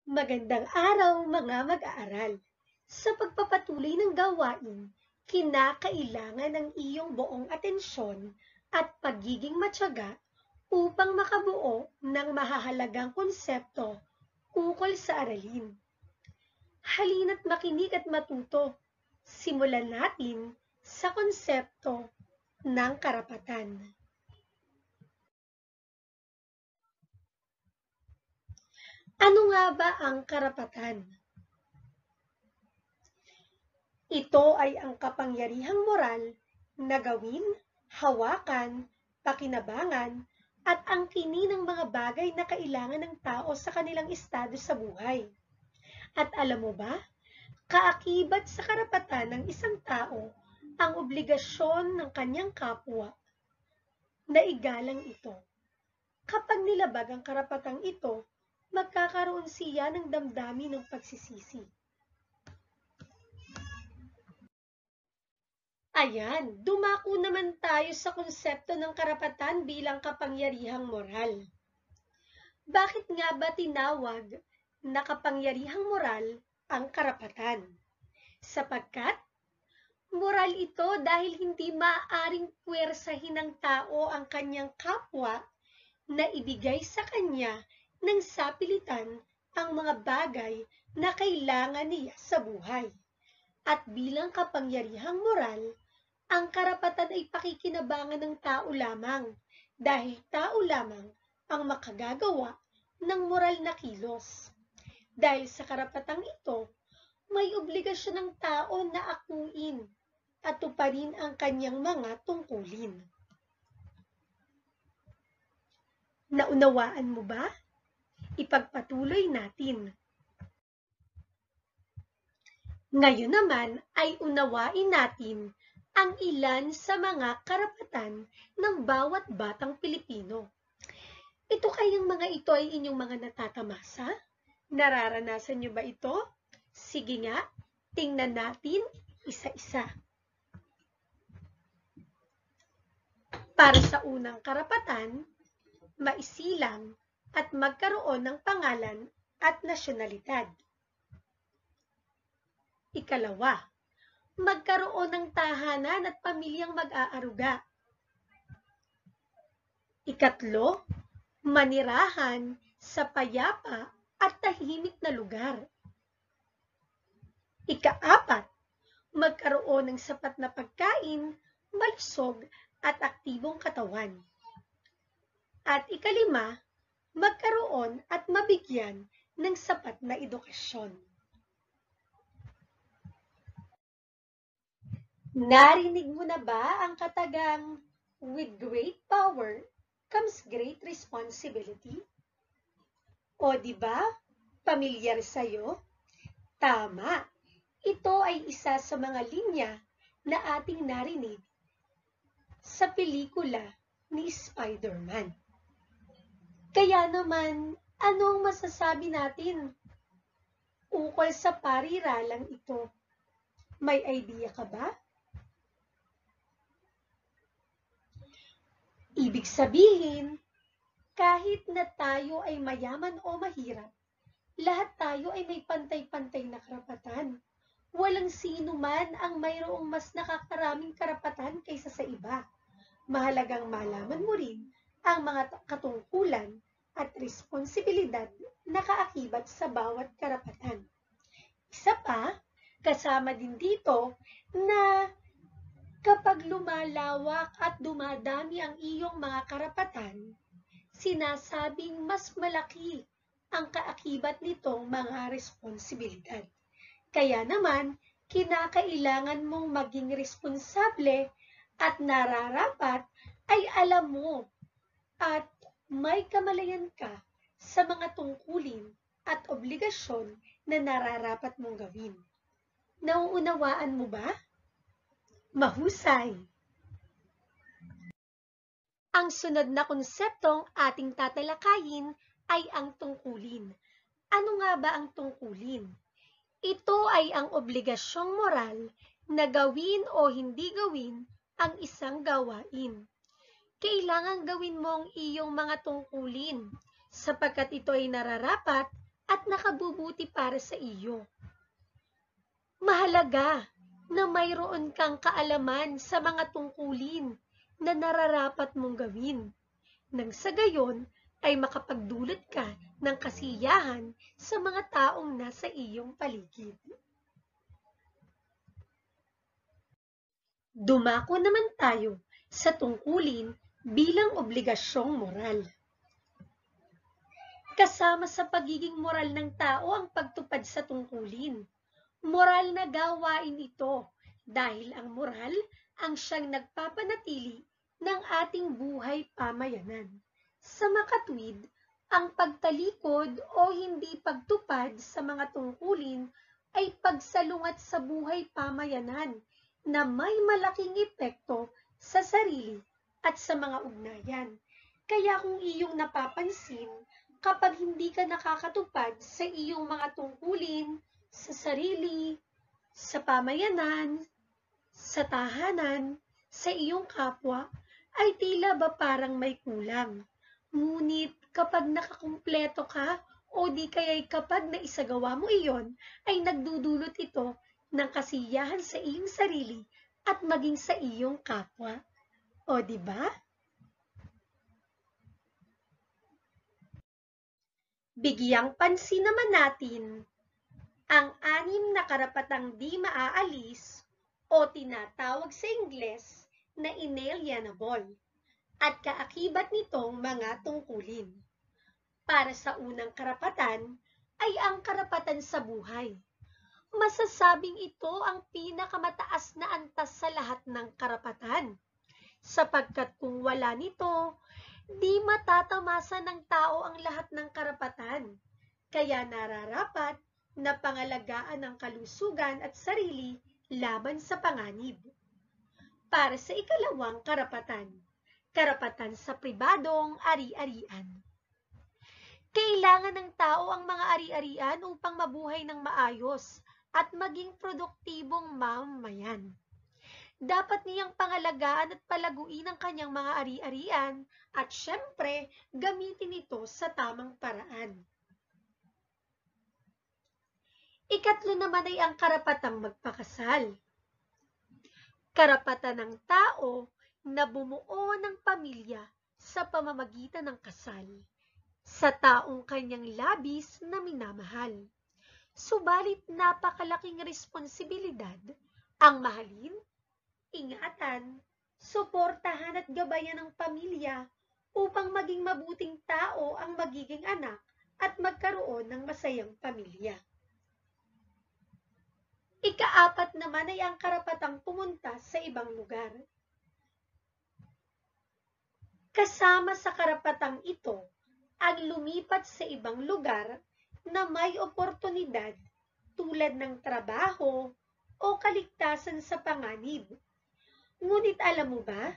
Magandang araw mga mag-aaral. Sa pagpapatuloy ng gawain, kinakailangan ang iyong buong atensyon at pagiging matyaga upang makabuo ng mahahalagang konsepto ukol sa aralin. Halina't makinig at matuto. Simulan natin sa konsepto ng karapatan. Ano nga ba ang karapatan? Ito ay ang kapangyarihang moral na gawin, hawakan, pakinabangan, at angkinin ng mga bagay na kailangan ng tao sa kanilang estado sa buhay. At alam mo ba, kaakibat sa karapatan ng isang tao ang obligasyon ng kanyang kapwa na igalang ito. Kapag nilabag ang karapatang ito, magkakaroon siya ng damdamin ng pagsisisi. Ayan, dumako naman tayo sa konsepto ng karapatan bilang kapangyarihang moral. Bakit nga ba tinawag na kapangyarihang moral ang karapatan? Sapagkat moral ito dahil hindi maaaring puwersahin ng tao ang kanyang kapwa na ibigay sa kanya ng sapilitan ang mga bagay na kailangan niya sa buhay. At bilang kapangyarihang moral, ang karapatan ay pakikinabangan ng tao lamang dahil tao lamang ang makagagawa ng moral na kilos. Dahil sa karapatang ito, may obligasyon ng tao na akuin at tuparin ang kanyang mga tungkulin. Naunawaan mo ba? Ipagpatuloy natin. Ngayon naman ay unawain natin ang ilan sa mga karapatan ng bawat batang Pilipino. Ito kayang mga ito ay inyong mga natatamasa? Nararanasan niyo ba ito? Sige nga, tingnan natin isa-isa. Para sa unang karapatan, maisilang at magkaroon ng pangalan at nasyonalidad. Ikalawa, magkaroon ng tahanan at pamilyang mag-aaruga. Ikatlo, manirahan sa payapa at tahimik na lugar. Ikaapat, magkaroon ng sapat na pagkain, malusog at aktibong katawan. At ikalima, magkaroon at mabigyan ng sapat na edukasyon. Narinig mo na ba ang katagang, with great power comes great responsibility? O di ba? Pamilyar sa'yo? Tama. Ito ay isa sa mga linya na ating narinig sa pelikula ni Spider-Man. Kaya naman, ano ang masasabi natin ukol sa pariralang ito? May idea ka ba? Ibig sabihin, kahit na tayo ay mayaman o mahirap, lahat tayo ay may pantay-pantay na karapatan. Walang sino man ang mayroong mas nakakaraming karapatan kaysa sa iba. Mahalagang malaman mo rin ang mga katungkulan at responsibilidad na kaakibat sa bawat karapatan. Isa pa, kasama din dito na kapag lumalawak at dumadami ang iyong mga karapatan, sinasabing mas malaki ang kaakibat nitong mga responsibilidad. Kaya naman, kinakailangan mong maging responsable at nararapat ay alam mo at may kamalayan ka sa mga tungkulin at obligasyon na nararapat mong gawin. Nauunawaan mo ba? Mahusay! Ang sunod na konseptong ating tatalakayin ay ang tungkulin. Ano nga ba ang tungkulin? Ito ay ang obligasyong moral na gawin o hindi gawin ang isang gawain. Kailangan gawin mo ang iyong mga tungkulin sapagkat ito ay nararapat at nakabubuti para sa iyo. Mahalaga na mayroon kang kaalaman sa mga tungkulin na nararapat mong gawin, nang sa gayon ay makapagdulot ka ng kasiyahan sa mga taong nasa iyong paligid. Dumako naman tayo sa tungkulin bilang obligasyong moral. Kasama sa pagiging moral ng tao ang pagtupad sa tungkulin. Moral na gawain ito dahil ang moral ang siyang nagpapanatili ng ating buhay pamayanan. Sa makatwid, ang pagtalikod o hindi pagtupad sa mga tungkulin ay pagsalungat sa buhay pamayanan na may malaking epekto sa sarili at sa mga ugnayan. Kaya kung iyong napapansin, kapag hindi ka nakakatupad sa iyong mga tungkulin, sa sarili, sa pamayanan, sa tahanan, sa iyong kapwa, ay tila ba parang may kulang. Ngunit kapag nakakumpleto ka o di kaya'y kapag naisagawa mo iyon, ay nagdudulot ito ng kasiyahan sa iyong sarili at maging sa iyong kapwa. O di ba? Bigyang pansin naman natin ang 6 na karapatang di maaalis o tinatawag sa Ingles na inalienable at kaakibat nitong mga tungkulin. Para sa unang karapatan ay ang karapatan sa buhay. Masasabing ito ang pinakamataas na antas sa lahat ng karapatan, sapagkat kung wala nito, di matatamasa ng tao ang lahat ng karapatan. Kaya nararapat na pangalagaan ang kalusugan at sarili laban sa panganib. Para sa ikalawang karapatan, karapatan sa pribadong ari-arian. Kailangan ng tao ang mga ari-arian upang mabuhay ng maayos at maging produktibong mamamayan. Dapat niyang pangalagaan at palaguin ang kanyang mga ari-arian at syempre gamitin ito sa tamang paraan. Ikatlo naman ay ang karapatang magpakasal. Karapatan ng tao na bumuo ng pamilya sa pamamagitan ng kasal sa taong kanyang labis na minamahal. Subalit napakalaking responsibilidad ang mahalin, ingatan, suportahan at gabayan ng pamilya upang maging mabuting tao ang magiging anak at magkaroon ng masayang pamilya. Ika-4 naman ay ang karapatang pumunta sa ibang lugar. Kasama sa karapatang ito ang lumipat sa ibang lugar na may oportunidad tulad ng trabaho o kaligtasan sa panganib. Ngunit alam mo ba,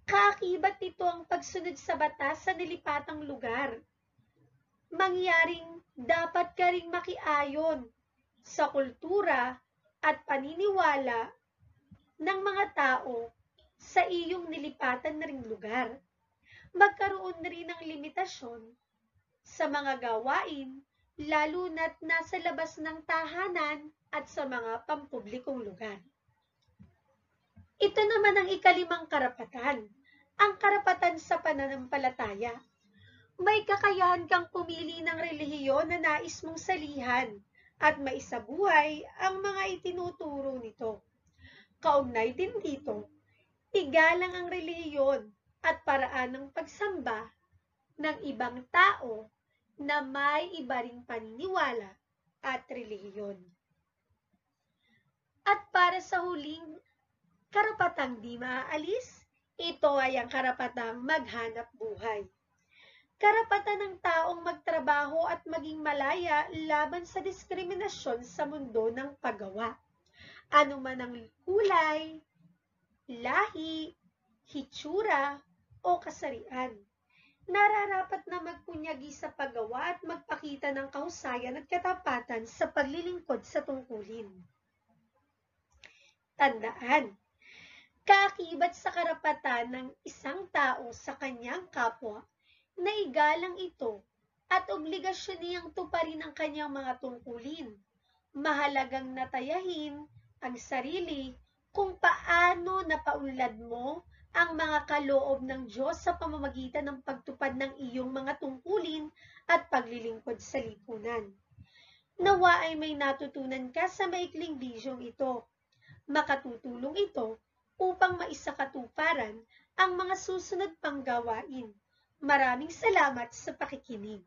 kaakibat nito ang pagsunod sa batas sa nilipatang lugar. Mangyaring dapat ka ring makiayon sa kultura at paniniwala ng mga tao sa iyong nilipatan na ring lugar. Magkaroon na rin ng limitasyon sa mga gawain, lalo na't nasa labas ng tahanan at sa mga pampublikong lugar. Ito naman ang ika-5 karapatan, ang karapatan sa pananampalataya. May kakayahan kang pumili ng relihiyon na nais mong salihan at maisabuhay ang mga itinuturo nito. Kaugnay din dito, igalang ang relihiyon at paraan ng pagsamba ng ibang tao na may iba ring paniniwala at relihiyon. At para sa huling karapatang di maaalis, ito ay ang karapatang maghanap buhay. Karapatan ng taong magtrabaho at maging malaya laban sa diskriminasyon sa mundo ng paggawa. Ano man ang kulay, lahi, hitsura, o kasarian. Nararapat na magpunyagi sa paggawa at magpakita ng kahusayan at katapatan sa paglilingkod sa tungkulin. Tandaan, kaakibat sa karapatan ng isang tao sa kanyang kapwa, na igalang ito at obligasyon niyang tuparin ang kanyang mga tungkulin. Mahalagang natayahin ang sarili kung paano napaunlad mo ang mga kaloob ng Diyos sa pamamagitan ng pagtupad ng iyong mga tungkulin at paglilingkod sa lipunan. Nawa ay may natutunan ka sa maikling bidyong ito. Makatutulong ito upang maisakatuparan ang mga susunod pang gawain. Maraming salamat sa pakikinig.